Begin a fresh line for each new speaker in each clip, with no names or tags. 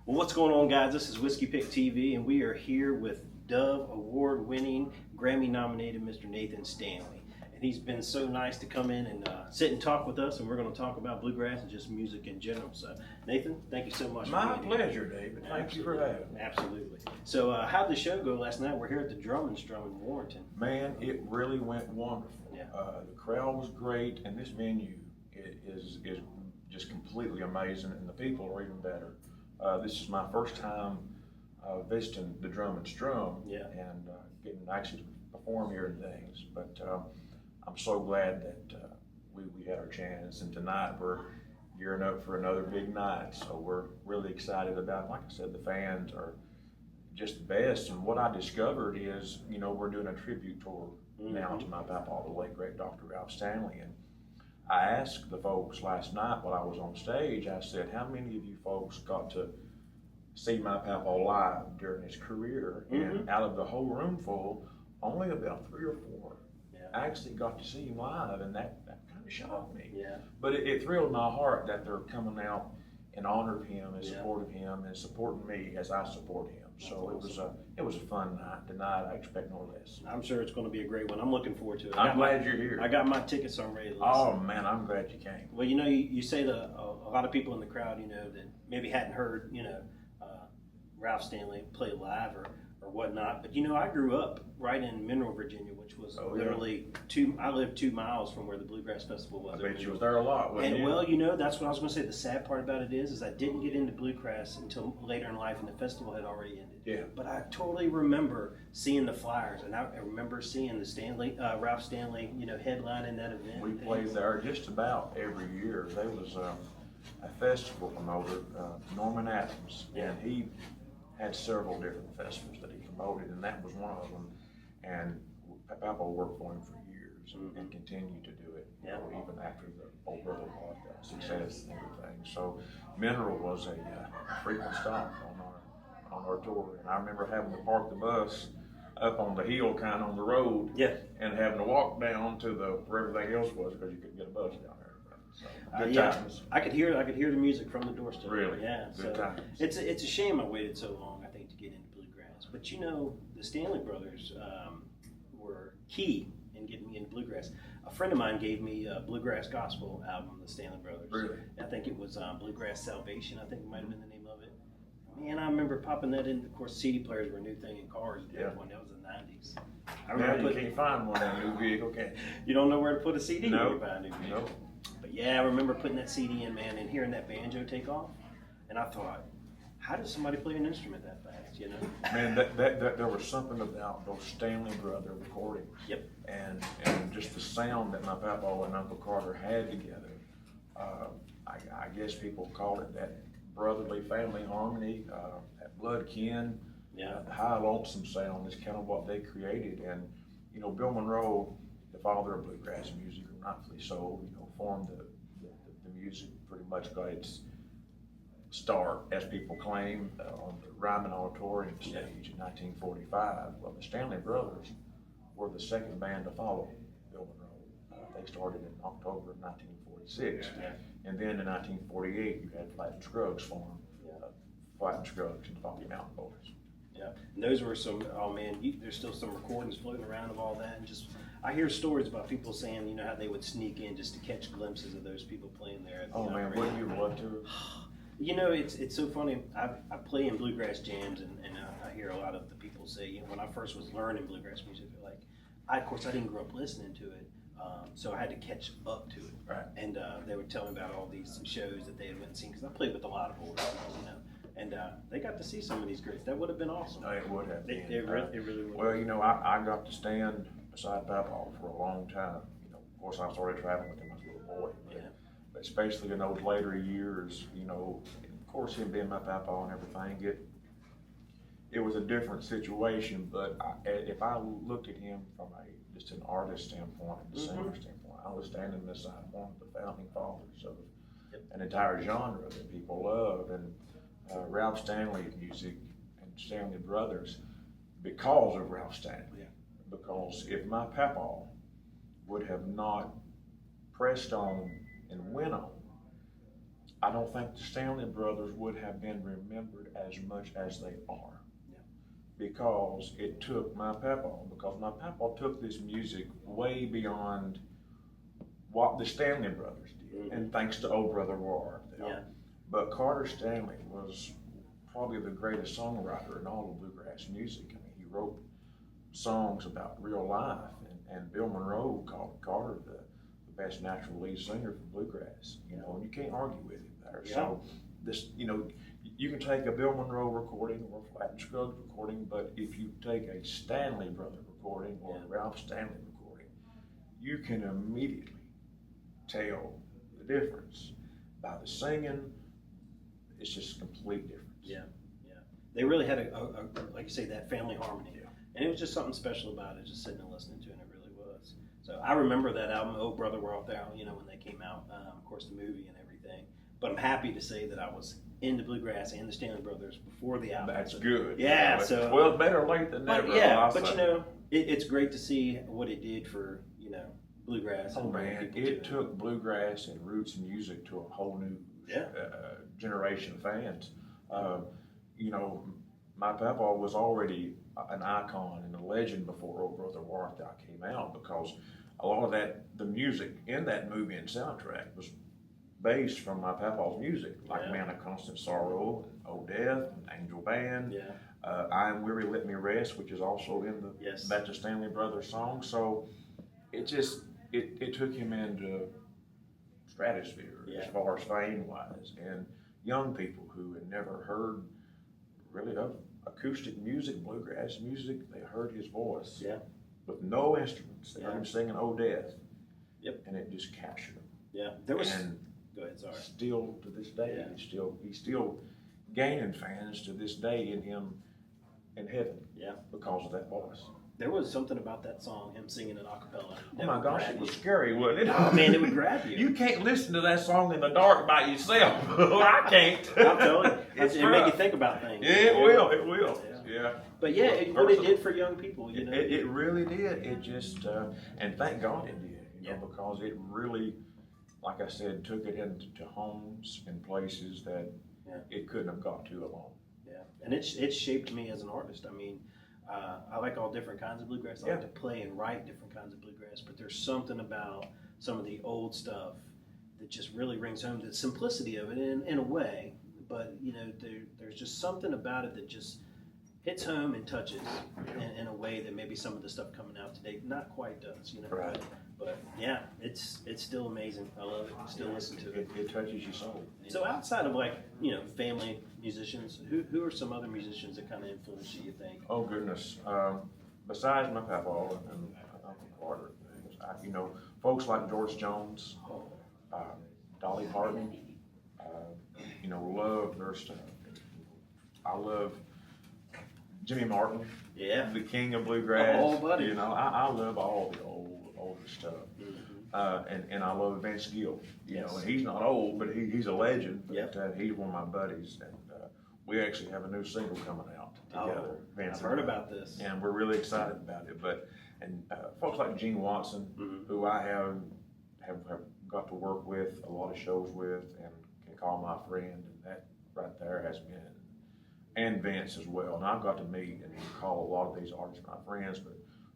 Well, what's going on, guys? This is Whiskey Pick TV, and we are here with Dove Award-winning, Grammy-nominated Mr. Nathan Stanley. And he's been so nice to come in and sit and talk with us, and we're going to talk about bluegrass and just music in general. So, Nathan, thank you so much.
My pleasure, David. Thank you for having me.
Absolutely. So, how'd the show go last night? We're here at the Drum and Strum in Warrenton.
Man, it really went wonderful.
Yeah.
The crowd was great, and this venue is just completely amazing, and the people are even better. This is my first time visiting the Drum and Strum,
Yeah.
and getting actually to perform here and things. But I'm so glad that we had our chance, and tonight we're gearing up for another big night. So we're really excited about it. Like I said, the fans are just the best. And what I discovered is, we're doing a tribute tour now to my papa, the late great Dr. Ralph Stanley. And I asked the folks last night while I was on stage, I said, how many of you folks got to see my papa live during his career? And out of the whole room full, only about 3 or 4 actually got to see him live, and that kind of shocked me.
Yeah.
But it thrilled my heart that they're coming out in honor of him and support of him and supporting me as I support him. So it was a fun night. Tonight I expect no less.
I'm sure it's going to be a great one. I'm looking forward to it.
I'm glad you're here.
I got my tickets, so I'm ready to listen.
Oh man, I'm glad you came.
Well, you say that a lot of people in the crowd, that maybe hadn't heard, Ralph Stanley play live or whatnot. But, I grew up right in Mineral, Virginia, which was literally I lived 2 miles from where the Bluegrass Festival was.
I bet you was there a lot, wasn't you?
Well, that's what I was going to say. The sad part about it is I didn't get into bluegrass until later in life, and the festival had already ended.
Yeah.
But I totally remember seeing the flyers, and I remember seeing the Ralph Stanley, headlining that event.
We played there just about every year. There was a festival promoter, Norman Adams, and he had several different festivals that he promoted, and that was one of them. And Papa worked for him for years and continued to do it, even after the old brother had success and everything. So Mineral was a frequent stop on our tour, and I remember having to park the bus up on the hill, kind of on the road, and having to walk down to where everything else was because you couldn't get a bus down there. So, good times.
I could hear the music from the doorstep.
Really?
Yeah.
Good times.
It's a shame I waited so long, I think, to get into bluegrass. But the Stanley brothers were key in getting me into bluegrass. A friend of mine gave me a bluegrass gospel album, the Stanley brothers.
Really?
I think it was Bluegrass Salvation. I think it might have been the name of it. Man, I remember popping that in. Of course, CD players were a new thing in cars at that point. That was the 90s. I remember
you can't find one in a new vehicle, can you?
You don't know where to put a CD when you buy a new vehicle.
Nope.
But I remember putting that CD in, man, and hearing that banjo take off. And I thought, how does somebody play an instrument that fast,
Man, there was something about those Stanley brother recordings.
Yep.
And just the sound that my papa and Uncle Carter had together. I guess people call it that brotherly family harmony, that blood kin.
Yeah.
The high lonesome sound is kind of what they created. And, Bill Monroe, the father of bluegrass music, or rightfully so, formed the music, pretty much got its start, as people claim, on the Ryman Auditorium stage in 1945. Well, the Stanley Brothers were the second band to follow Bill Monroe. They started in October of 1946. And then in 1948, you had Flatt and Scruggs form, Flatt and Scruggs and the Funky Mountain Boys.
Yeah, and those were some, there's still some recordings floating around of all that. And I hear stories about people saying, how they would sneak in just to catch glimpses of those people playing there.
Oh man, wouldn't you love to?
It's so funny. I play in bluegrass jams, and I hear a lot of the people say, when I first was learning bluegrass music, of course I didn't grow up listening to it, so I had to catch up to it.
Right.
And they would tell me about all these shows that they had went and seen, because I played with a lot of older people, and they got to see some of these greats. That would have been awesome.
It would have been.
It really would.
Well, I got to stand beside Papa for a long time. Of course, I started traveling with him as a little boy. But especially in those later years, of course, him being my papa and everything, it was a different situation. But if I looked at him from just an artist standpoint, and a singer standpoint, I was standing beside one of the founding fathers of an entire genre that people love. And Ralph Stanley music and Stanley Brothers, because of Ralph Stanley. Because if my papa would have not pressed on and went on, I don't think the Stanley Brothers would have been remembered as much as they are.
Yeah.
Because it took my papa, because my papa took this music way beyond what the Stanley Brothers did,
Mm-hmm.
and thanks to old brother Warrenton Va.
Yeah.
But Carter Stanley was probably the greatest songwriter in all of bluegrass music. I mean, he wrote songs about real life, and Bill Monroe called Carter the best natural lead singer for bluegrass, and you can't argue with him there.
Yeah.
So this, you can take a Bill Monroe recording or a Flat and Scruggs recording, but if you take a Stanley Brother recording or a Ralph Stanley recording, you can immediately tell the difference by the singing. It's just a complete difference.
Yeah. They really had a like you say, that family harmony.
Yeah.
And it was just something special about it, just sitting and listening to it, and it really was. So I remember that album, Oh Brother We're Off There, when they came out, of course the movie and everything. But I'm happy to say that I was into bluegrass and the Stanley Brothers before the album.
That's
so,
good.
Yeah, so.
Well, better late than never.
It's great to see what it did for, bluegrass.
Oh
and
man,
people
it
to
took bluegrass and roots music to a whole new generation of fans. My papa was already an icon and a legend before Old Brother Warrenton Va came out, because a lot of the music in that movie and soundtrack was based from my papa's music, like Man of Constant Sorrow, Old Death, Angel Band, I Am Weary, Let Me Rest, which is also in the Stanley Brothers song. So it just, it took him into stratosphere as far as fame wise, and young people who had never heard really of acoustic music, bluegrass music, they heard his voice with no instruments. They heard him singing "Oh Death," and it just captured him.
Yeah, there was.
And
go ahead, sorry.
Still to this day, he's still gaining fans to this day in him in heaven. Yeah, because of that voice.
There was something about that song, him singing it a cappella.
Oh my gosh, it was scary, wasn't it?
Oh man, it would grab you.
You can't listen to that song in the dark by yourself. I can't.
I'm telling you, it make you think about things.
Yeah, it will. Yeah.
But what it did for young people,
It really did. It just, and thank God it did, because it really, like I said, took it into homes and places that it couldn't have got to alone.
Yeah, and it shaped me as an artist. I mean, I like all different kinds of bluegrass. I like to play and write different kinds of bluegrass, but there's something about some of the old stuff that just really rings home, the simplicity of it in a way, but there's just something about it that just hits home and touches in a way that maybe some of the stuff coming out today not quite does,
Right.
But yeah, it's still amazing. I love it. Still listen to it.
It touches your soul.
So outside of family musicians, who are some other musicians that kind of influence you think?
Oh goodness. Besides my papa and Uncle Carter, folks like George Jones, Dolly Parton, love their stuff. I love Jimmy Martin, the king of bluegrass.
Oh, buddy.
I love all the older stuff. Mm-hmm. And I love Vince Gill. And he's not old, but he's a legend. But he's one of my buddies, and we actually have a new single coming out together.
I've heard about this,
and we're really excited about it. And folks like Gene Watson, who I have got to work with a lot of shows with, and can call my friend, and that right there has been. And Vince as well. And I've got to meet and call a lot of these artists my friends,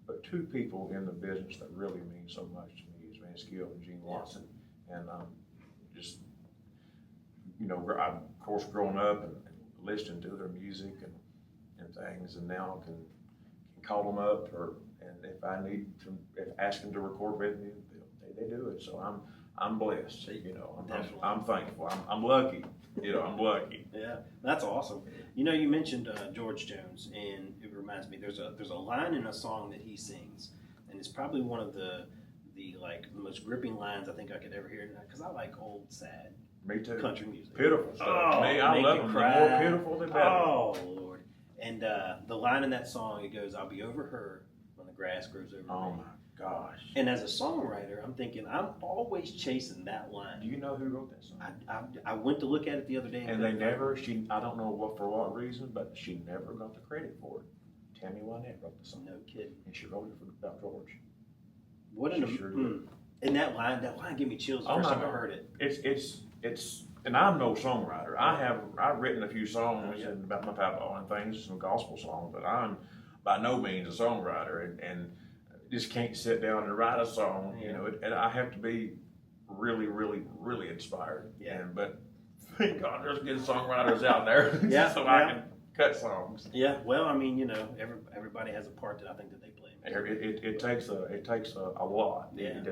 but two people in the business that really mean so much to me is Vince Gill and Gene Watson. And just, I've of course grown up and listening to their music and things, and now can call them up, and if I need to, ask them to record with me, they do it. So I'm blessed. I'm thankful. I'm lucky. I'm lucky.
Yeah, that's awesome. You mentioned George Jones, and it reminds me. There's a line in a song that he sings, and it's probably one of the most gripping lines I think I could ever hear. Because I like old, sad, country music.
Pitiful stuff. I love them. The more pitiful, the better.
Oh Lord! And the line in that song, it goes, "I'll be over her when the grass grows over me."
Oh my gosh!
And as a songwriter, I'm thinking I'm always chasing that line.
Do you know who wrote that song?
I went to look at it the other day,
and they never. I don't know for what reason, but she never got the credit for it. Tammy Wynette wrote the song.
No kidding.
And she wrote it about George.
What an and that line gave me chills the first time I heard it.
It's and I'm no songwriter. I've written a few songs about my papa and things, some gospel songs, but I'm by no means a songwriter, and just can't sit down and write a song. You know, and I have to be really, really, really inspired.
Yeah.
But thank God there's good songwriters out there, so I can cut songs.
Yeah. Well, I mean, you know, everybody has a part that I think that they play.
It takes a lot.
Yeah.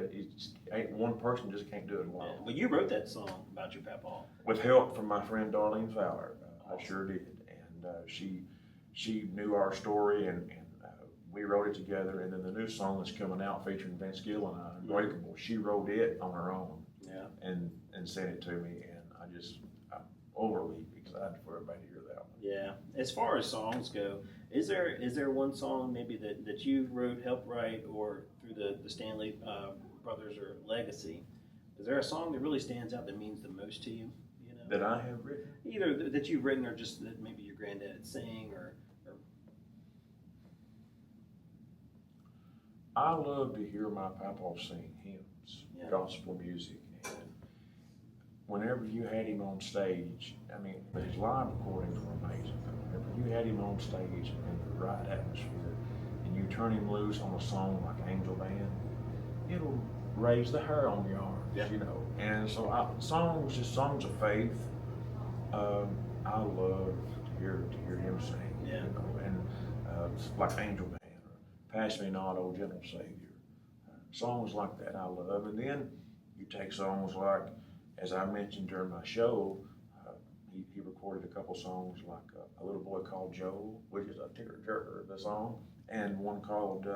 One person just can't do it alone.
Yeah. Well, you wrote that song about your papa.
With help from my friend Darlene Fowler,
Awesome.
I sure did, and she knew our story, and we wrote it together. And then the new song that's coming out featuring Vince Gill and I, Unbreakable, she wrote it on her own, and sent it to me, and I'm overly excited for everybody to hear that one.
Yeah. As far as songs go, is there one song maybe that you wrote, helped write, or through the Stanley brothers or legacy? Is there a song that really stands out that means the most to you? You know,
That I have written?
Either that you've written or just that maybe your granddad sang or.
I love to hear my papa sing hymns, gospel music, and whenever you had him on stage, I mean, his live recordings were amazing. Whenever you had him on stage in the right atmosphere, and you turn him loose on a song like Angel Band, it'll raise the hair on your arms, you know. And so songs of faith, I love to hear him sing, you know, and like Angel Band. Pass Me Not, O Gentle Savior. Songs like that I love. And then you take songs like, as I mentioned during my show, he recorded a couple songs like A Little Boy Called Joe, which is a tearjerker, the song, and one called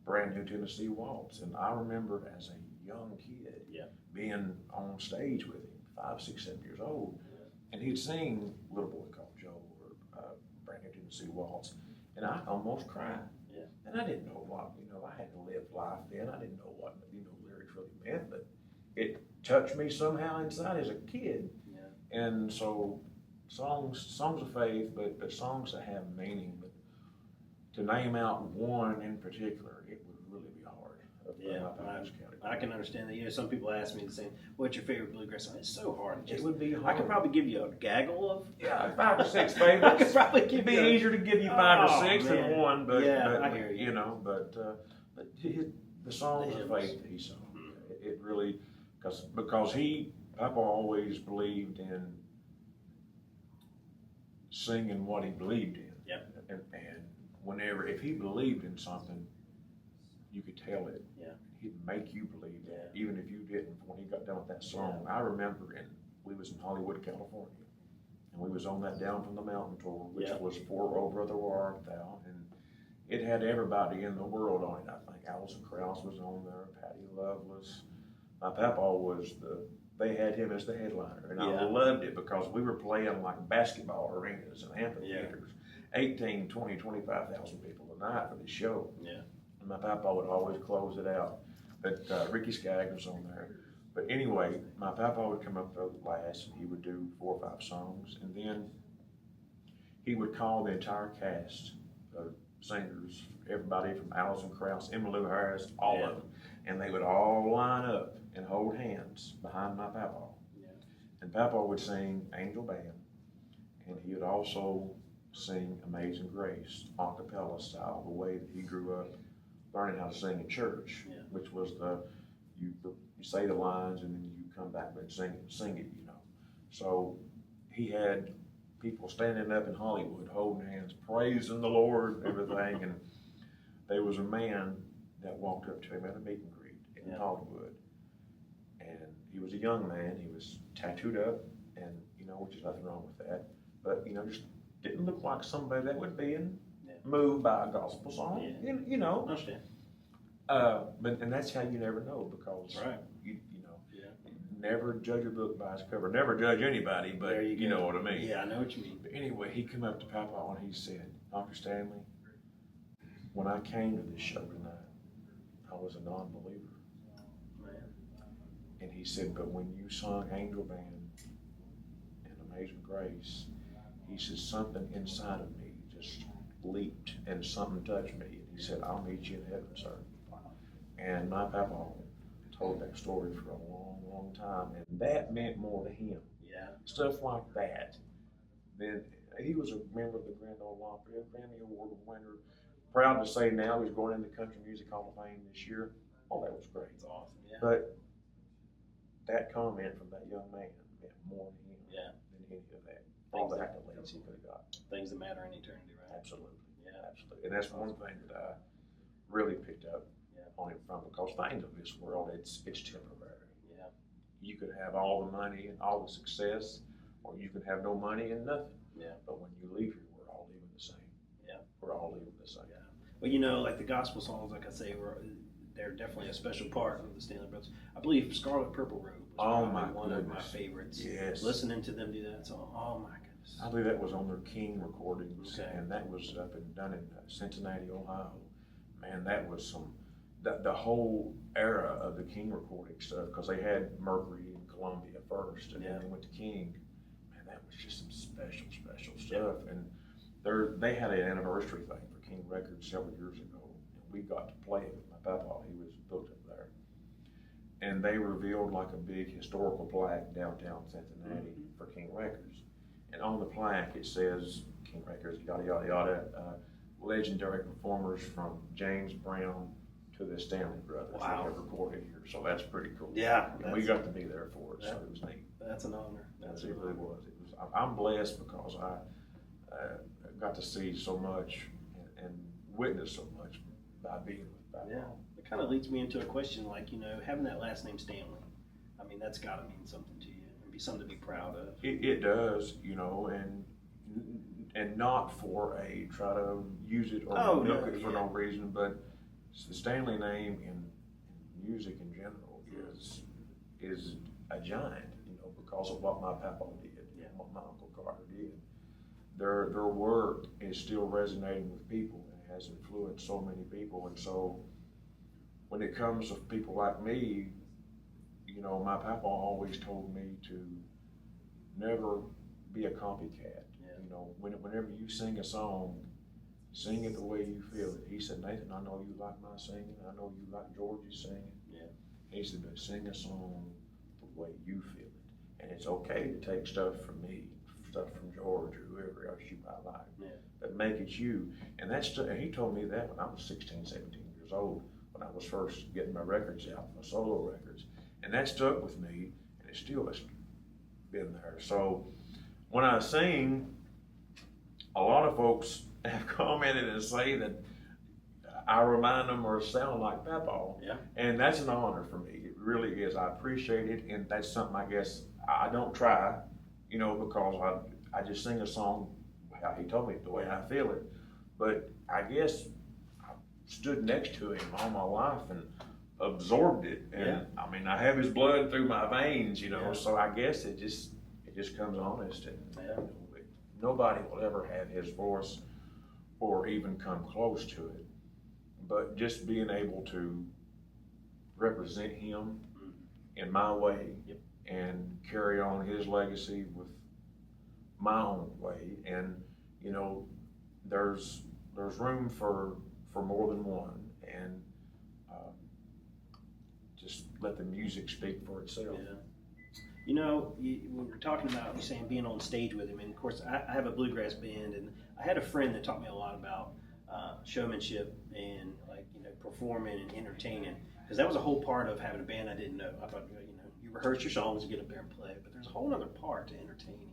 Brand New Tennessee Waltz. And I remember as a young kid being on stage with him, 5, 6, 7 years old, and he'd sing Little Boy Called Joe or Brand New Tennessee Waltz, and I almost cried. And I didn't know what, you know, I hadn't lived life then. I didn't know what, you know, lyrics really meant, but it touched me somehow inside as a kid. Yeah. And so songs of faith, but songs that have meaning. But to name out one in particular, it would really be hard.
I can understand that. You know, some people ask me the same, what's your favorite bluegrass song? It's so hard.
It would be hard.
I could probably give you a gaggle of
5 or 6 favorites.
I could probably give
It'd be easier to give you 5 or 6 than one, but
I hear you.
You know, but the songs of faith that he sung, it really, because Papa always believed in singing what he believed in.
Yep.
And whenever, if he believed in something, you could tell it.
Yeah.
He'd make you believe that, even if you didn't. When he got done with that song, I remember we was in Hollywood, California, and we was on that Down from the Mountain tour, which was for Oh Brother Where Art Thou, and it had everybody in the world on it. I think Alison Krauss was on there, Patty Loveless. My papa they had him as the headliner, and I loved it because we were playing like basketball arenas and amphitheaters, 18, 20, 25,000 people a night for the show.
Yeah.
And my papa would always close it out. But Ricky Skaggs was on there. But anyway, my papa would come up there last, and he would do 4 or 5 songs, and then he would call the entire cast of singers, everybody from Alison Krauss, Emily Lou Harris, all of them, and they would all line up and hold hands behind my papa. Yeah. And papa would sing Angel Band, and he would also sing Amazing Grace, a cappella style, the way that he grew up learning how to sing in church, which was you say the lines and then you come back and sing it, you know. So he had people standing up in Hollywood holding hands, praising the Lord and everything. And there was a man that walked up to him at a meet and greet in Hollywood. And he was a young man, he was tattooed up, and, you know, which is nothing wrong with that. But, you know, just didn't look like somebody that would be moved by a gospel song, you know.
Understand.
And that's how you never know, because you never judge a book by its cover. Never judge anybody, but you know what I mean.
Yeah, I know what you mean.
But anyway, he came up to Papa and he said, Dr. Stanley, when I came to this show tonight, I was a non-believer.
Man.
And he said, but when you sung Angel Band and Amazing Grace, he said, something inside of me just leaped and something touched me. And he said, I'll meet you in heaven, sir. And my papa told that story for a long, long time, and that meant more to him stuff like that. Then he was a member of the Grand Ole Opry, a Grammy Award winner. Proud to say now he's going in the Country Music Hall of Fame this year. Oh, that was great.
It's awesome. Yeah.
But that comment from that young man meant more to him than any of that. All the accolades he could have got.
Things that matter in eternity, right?
Absolutely.
Yeah.
Absolutely. And that's one thing that I really picked up on him from, because things of this world, it's temporary.
Yeah.
You could have all the money and all the success, or you could have no money and nothing.
Yeah.
But when you leave here, we're all leaving the same.
Yeah.
We're all leaving the same.
Yeah. Well, you know, like the gospel songs, like I say, they're definitely a special part of the Stanley Brothers. I believe Scarlet Purple Robe was one of my favorites.
Yes.
Listening to them do that song, oh my goodness.
I believe that was on their King recordings,
Okay.
and that was done in Cincinnati, Ohio. Man, that was the whole era of the King recording stuff, because they had Mercury and Columbia first, and then they went to King. Man, that was just some special stuff. And they had an anniversary thing for King Records several years ago, and we got to play it with my papa. He was booked up there. And they revealed like a big historical plaque downtown Cincinnati for King Records. And on the plaque it says King Records, yada, yada, yada, legendary performers from James Brown to the Stanley Brothers that have recorded here. So that's pretty cool.
Yeah.
And we got to be there for it, so it was neat.
That's an honor.
It really was. I'm blessed because I got to see so much and witness so much by being with Papa.
Yeah. It kind of leads me into a question, like, you know, having that last name Stanley, I mean, that's got to mean something to you and be something to be proud of.
It does, you know, and not for try to use it or milk it for no reason, but the Stanley name in music in general is a giant, you know, because of what my papa did and what my Uncle Carter did. Their work is still resonating with people and has influenced so many people. And so when it comes to people like me, you know, my papa always told me to never be a copycat. You know, whenever you sing a song, sing it the way you feel it. He said, Nathan, I know you like my singing. I know you like George's singing. Yeah. He said, but sing a song the way you feel it. And it's okay to take stuff from me, stuff from George or whoever else you might like. Yeah. But make it you. And he told me that when I was 16, 17 years old, when I was first getting my records out, my solo records. And that stuck with me, and it still has been there. So when I sing, a lot of folks have commented and say that I remind them or sound like Papa. Yeah. And that's an honor for me. It really is. I appreciate it, and that's something I guess I don't try, you know, because I just sing a song how he told me, the way I feel it. But I guess I stood next to him all my life and absorbed it. And I mean, I have his blood through my veins, you know, so I guess it just comes honest. And you know, nobody will ever have his voice or even come close to it. But just being able to represent him in my way and carry on his legacy with my own way. And, you know, there's room for more than one, and just let the music speak for itself. Yeah.
You know, when we're talking about, you saying being on stage with him, and of course I have a bluegrass band, and I had a friend that taught me a lot about showmanship and, like, you know, performing and entertaining, because that was a whole part of having a band I didn't know. I thought, you know, you rehearse your songs, you get up there and play, but there's a whole other part to entertaining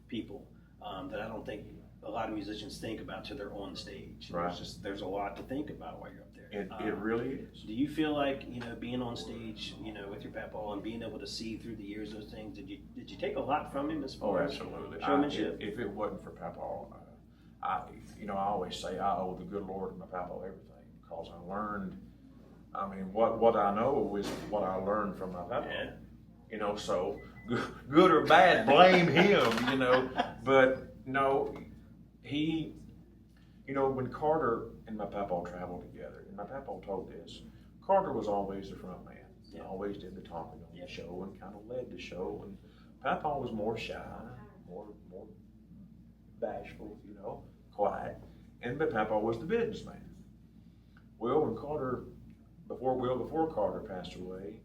people that I don't think a lot of musicians think about till they're on stage.
Right.
There's a lot to think about while you're up there.
It really is.
Do you feel like, you know, being on stage, you know, with your papa and being able to see through the years those things, did you take a lot from him as far as showmanship?
If it wasn't for Papa, I always say I owe the good Lord and my Papa everything, because I learned. I mean, what I know is what I learned from my Papa. Yeah. You know, so good or bad, blame him. You know, but no, he. You know, when Carter and my Papa traveled together, and my Papa told this, Carter was always the front man. He always did the talking on the show and kind of led the show. And Papa was more shy, more bashful, you know, quiet. But Papa was the businessman. Well, when before Carter passed away,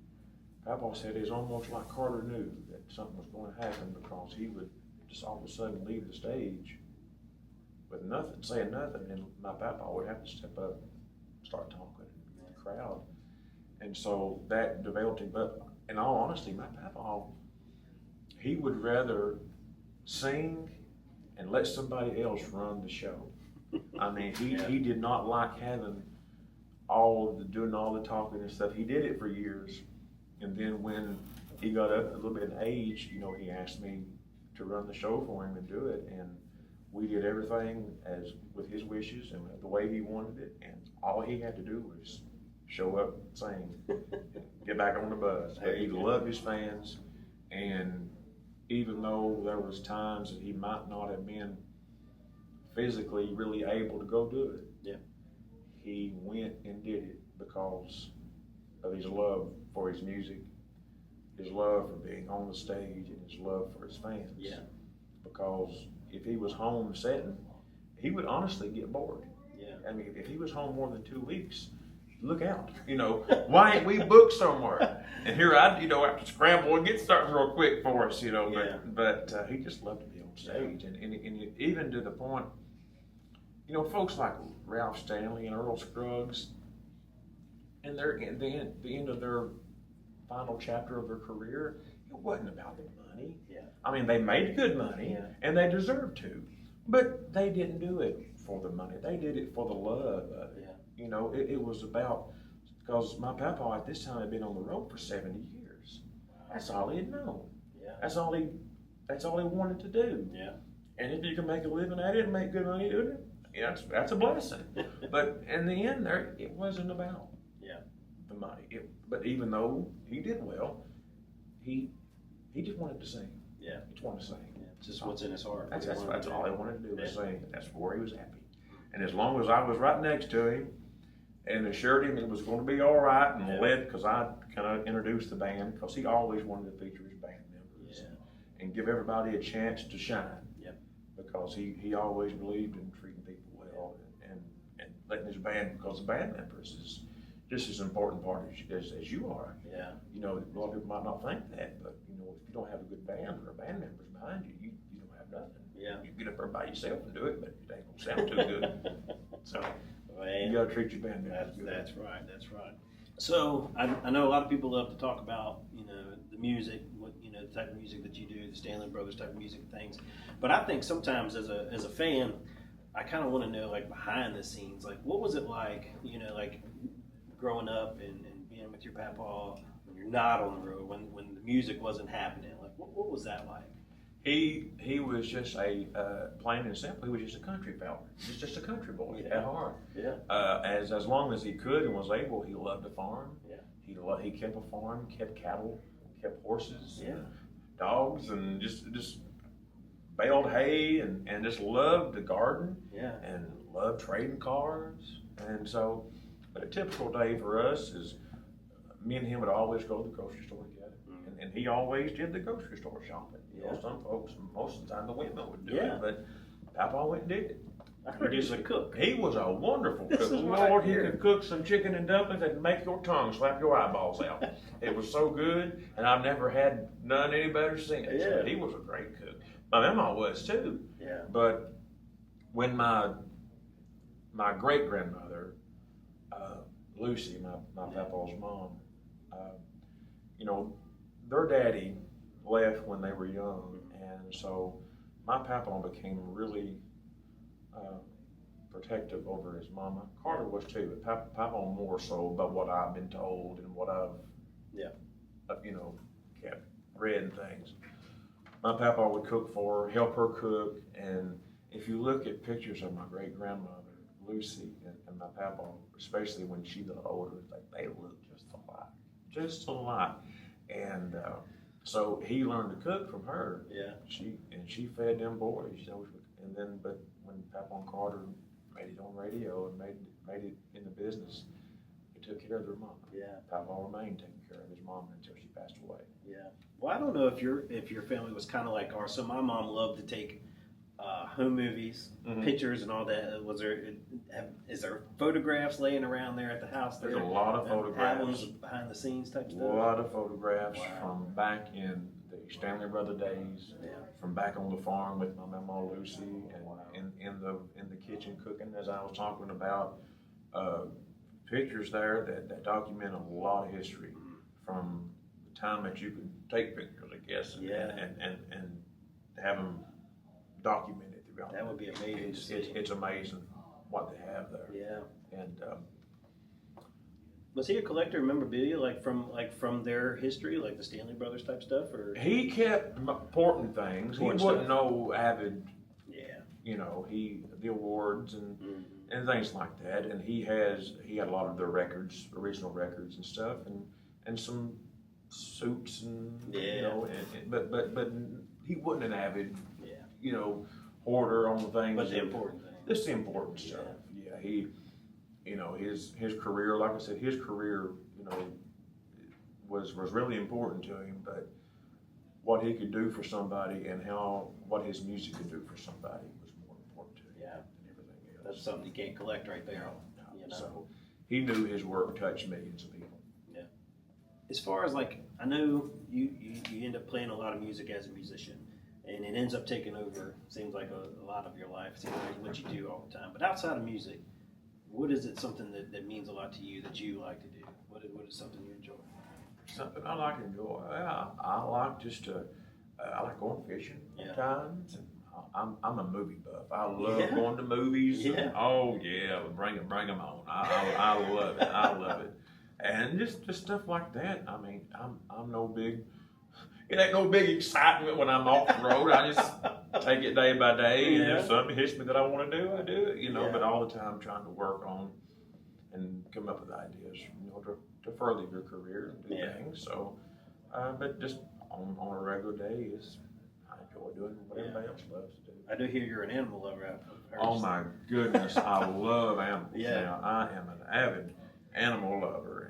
Papa said it's almost like Carter knew that something was going to happen, because he would just all of a sudden leave the stage with nothing, saying nothing, and my Papa would have to step up, start talking to the crowd. And so that developed him. But in all honesty, my Papa, he would rather sing and let somebody else run the show. I mean, he did not like having doing all the talking and stuff. He did it for years. And then when he got up a little bit in age, you know, he asked me to run the show for him and do it. And we did everything as with his wishes and the way he wanted it. And all he had to do was show up, sing, get back on the bus. But he loved his fans. And even though there was times that he might not have been physically really able to go do it, he went and did it because of his love for his music, his love for being on the stage, and his love for his fans.
Yeah.
Because if he was home sitting, he would honestly get bored.
Yeah.
I mean, if he was home more than 2 weeks, look out. You know, why ain't we booked somewhere? And here I, you know, have to scramble and get something real quick for us, you know. But he just loved to be on stage, and even to the point, you know, folks like Ralph Stanley and Earl Scruggs, and they're at the end of their final chapter of their career, it wasn't about the money.
Yeah.
I mean, they made good money, and they deserved to, but they didn't do it for the money. They did it for the love of it. Yeah. You know, it was about, because my Papa at this time had been on the road for 70 years. That's all he had known. Yeah. That's all he wanted to do. Yeah. And if you can make a living at it and make good money doing it, yeah, that's a blessing. But in the end, it wasn't about the money. But even though he did well, he just wanted to sing. Yeah, he just wanted to sing. Yeah.
Just what's in his heart.
That's all he wanted to do was sing. That's where he was happy. And as long as I was right next to him and assured him it was going to be all right, and because I kind of introduced the band, because he always wanted to feature his band members and give everybody a chance to shine. Because he always believed in treating people well and letting his band, because the band members is just as important part as you are. Yeah. You know, a lot of people might not think that, but you know, if you don't have a good band or band members behind you, you don't have nothing. Yeah. You get up there by yourself and do it, but it ain't gonna sound too good. So you gotta treat your band members good.
That's right. That's right. So I know a lot of people love to talk about, you know, the music, the type of music that you do, the Stanley Brothers type of music and things. But I think sometimes as a fan, I kind of want to know, like, behind the scenes, like, what was it like, you know, like growing up and being with your papa when you're not on the road, when the music wasn't happening? Like, what was that like?
He was just plain and simple, he was just a country fella. He was just a country boy at heart. Yeah. As long as he could and was able, he loved to farm. Yeah. He kept a farm, kept cattle, kept horses, dogs, and just baled hay and just loved the garden and loved trading cars. And so, but a typical day for us is me and him would always go to the grocery store together. Mm-hmm. And he always did the grocery store shopping. You know, some folks, most of the time the women would do it, but Papa went and did it.
I heard he was a cook.
He was a wonderful cook. Lord, he could cook some chicken and dumplings that make your tongue slap your eyeballs out. It was so good, and I've never had none any better since. Yeah. He was a great cook. My mama was too. Yeah. But when my great grandmother, Lucy, my papa's mom, you know, their daddy left when they were young, and so my papa became really protective over his mama. Carter was too, but Papa more so about what I've been told and what I've you know, kept read and things. My papa would cook for her, help her cook, and if you look at pictures of my great grandmother Lucy and my papa, especially when she got older, they look just a lot. And so he learned to cook from her. Yeah. She fed them boys, you know. And then, but when Papa and Carter made it on radio and made it in the business, he took care of their mama. Yeah. Papa remained taking care of his mama until she passed away.
Yeah. Well, I don't know if your family was kind of like ours. So my mom loved to take home movies, pictures, and all that. Is there photographs laying around there at the house?
There's a lot of photographs.
Albums, behind the scenes type
A
stuff.
lot of photographs
Wow.
from back in the Stanley brother days, from back on the farm with my mama Lucy, and in the kitchen cooking, as I was talking about. Pictures there that document a lot of history from the time that you could take pictures, I guess, and have them documented throughout.
That would be amazing.
It's amazing what they have there.
Yeah.
And
was he a collector of memorabilia, like from their history, like the Stanley Brothers type stuff, or
he kept important things.
Important
He wasn't
stuff.
no avid,
yeah,
the awards and things like that. And he had a lot of the records, original records and stuff, and some suits and but he wasn't an avid hoarder on the things.
but the important thing.
This is the important stuff. Yeah, he, his career, like I said, his career, was really important to him. But what he could do for somebody and what his music could do for somebody was more important to him than everything else.
That's something you can't collect right there.
No. So he knew his work touched millions of people.
Yeah. As far as I know you end up playing a lot of music as a musician. And it ends up taking over, seems like a lot of your life, seems like what you do all the time. But outside of music, what is it something that means a lot to you that you like to do? What is something you enjoy?
Something I like to enjoy. I like I like going fishing sometimes. And I'm a movie buff. I love going to movies.
Yeah.
Oh yeah, bring them on. I love it. I love it. And just stuff like that. I mean, I'm no big. It ain't no big excitement when I'm off the road. I just take it day by day, and if something hits me that I want to do, I do it. But all the time trying to work on and come up with ideas, to further your career and do things. So, but just on a regular day, I enjoy doing what everybody else loves to do.
I do hear you're an animal lover.
Oh my goodness, I love animals.
Yeah.
Now, I am an avid animal lover.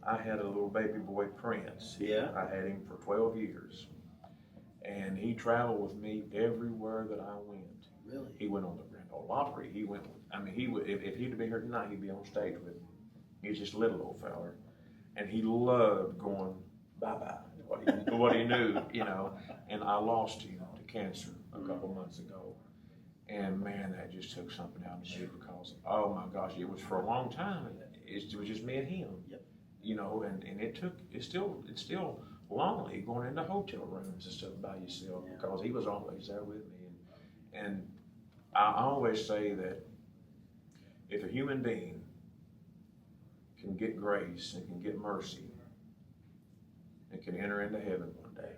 I had a little baby boy, Prince.
Yeah.
I had him for 12 years. And he traveled with me everywhere that I went.
Really?
He went on the Grand Ole Opry. He would, if he'd have been here tonight, he'd be on stage with me. He's just a little old feller. And he loved going bye-bye, what he knew, And I lost him to cancer a couple months ago. And man, that just took something out of me because, oh my gosh, it was for a long time. It was just me and him.
Yep.
And it's still lonely going into hotel rooms and stuff by yourself because he was always there with me. And I always say that if a human being can get grace and can get mercy and can enter into heaven one day,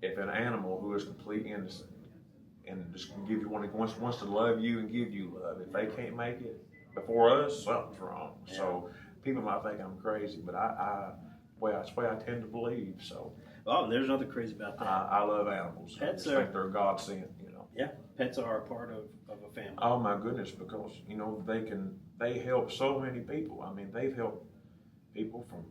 if an animal who is completely innocent and just can give you wants to love you and give you love, if they can't make it before us, something's wrong.
Yeah.
So people might think I'm crazy, but that's the way I tend to believe. So.
Oh, there's nothing crazy about that.
I love animals.
Pets
I think they're God sent.
Yeah, pets are a part of a family.
Oh my goodness, because they help so many people. I mean, they've helped people from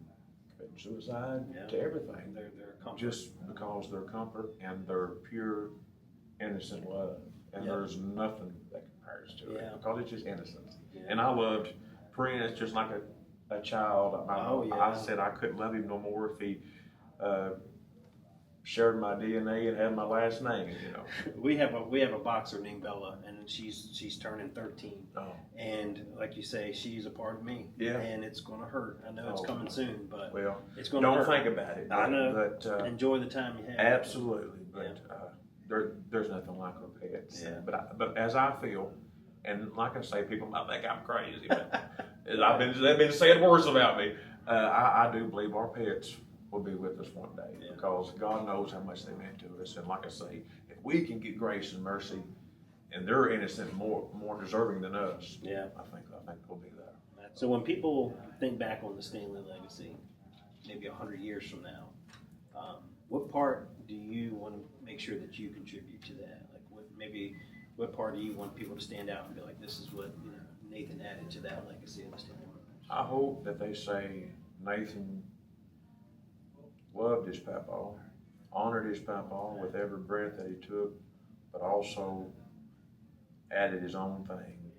committing suicide to everything.
They're comfort.
Just because their comfort and their pure, innocent love, and there's nothing that compares to it because it's just innocence. Yeah. And I loved Prince just like a child. I said I couldn't love him no more if he shared my DNA and had my last name.
We have a boxer named Bella, and she's turning 13.
Oh.
And like you say, she's a part of me.
Yeah.
And it's gonna hurt. I know it's coming soon, but it's gonna
don't
hurt.
think about it.
I know.
But
enjoy the time you have.
Absolutely. But there's nothing like our pets.
Yeah.
But as I feel, and like I say, people might think I'm crazy, but they've been saying worse about me. I do believe our pets will be with us one day because God knows how much they meant to us. And like I say, if we can get grace and mercy, and they're innocent, more deserving than us, I think we'll be there.
So when people think back on the Stanley legacy, maybe 100 years from now, what part do you want to make sure that you contribute to that? Like what part do you want people to stand out and be like, this is what Nathan added to that legacy of the Stanley Brothers?
I hope that they say Nathan loved his papa, honored his papa with every breath that he took, but also added his own thing,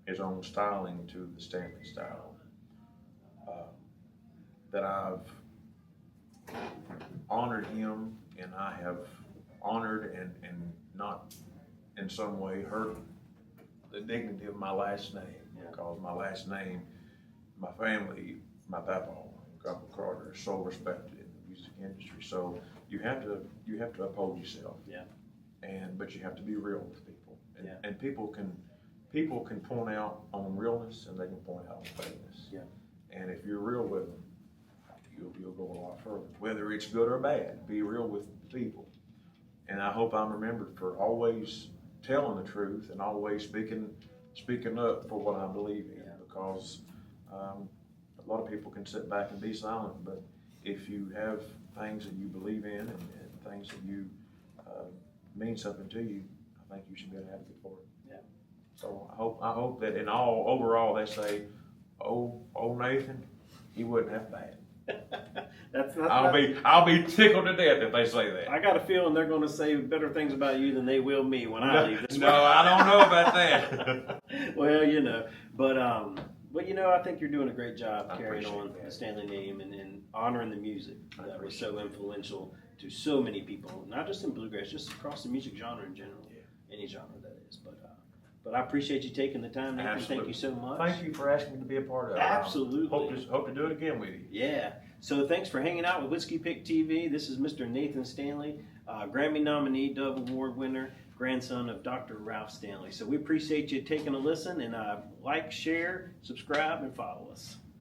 his own styling to the Stanley style. That I've honored him, and I have honored and not in some way hurt the dignity of my last name, because my last name, my family, my papa, Grandpa Carter, is so respected in the music industry. So you have to uphold yourself.
Yeah.
But you have to be real with people. And people can point out on realness, and they can point out on fakeness.
Yeah.
And if you're real with them, you'll go a lot further. Whether it's good or bad, be real with people. And I hope I'm remembered for always telling the truth and always speaking up for what I believe in. Because a lot of people can sit back and be silent, but if you have things that you believe in and things that you mean something to you, I think you should be able to advocate for it.
Yeah.
So I hope that in all overall they say, "Oh, Nathan, he wasn't that bad." I'll be tickled to death if they say that.
I got a feeling they're going to say better things about you than they will me when I leave this.
No, I don't know about that.
Well, but I think you're doing a great job carrying on the Stanley name and honoring the music that was so influential to so many people, not just in bluegrass, just across the music genre in general, any genre that is. But I appreciate you taking the time, Nathan. Thank you so much.
Thank you for asking me to be a part of it.
Absolutely.
Hope to do it again with you.
Yeah. So thanks for hanging out with Whiskey Pick TV. This is Mr. Nathan Stanley, Grammy nominee, Dove Award winner, grandson of Dr. Ralph Stanley. So we appreciate you taking a listen, and like, share, subscribe, and follow us.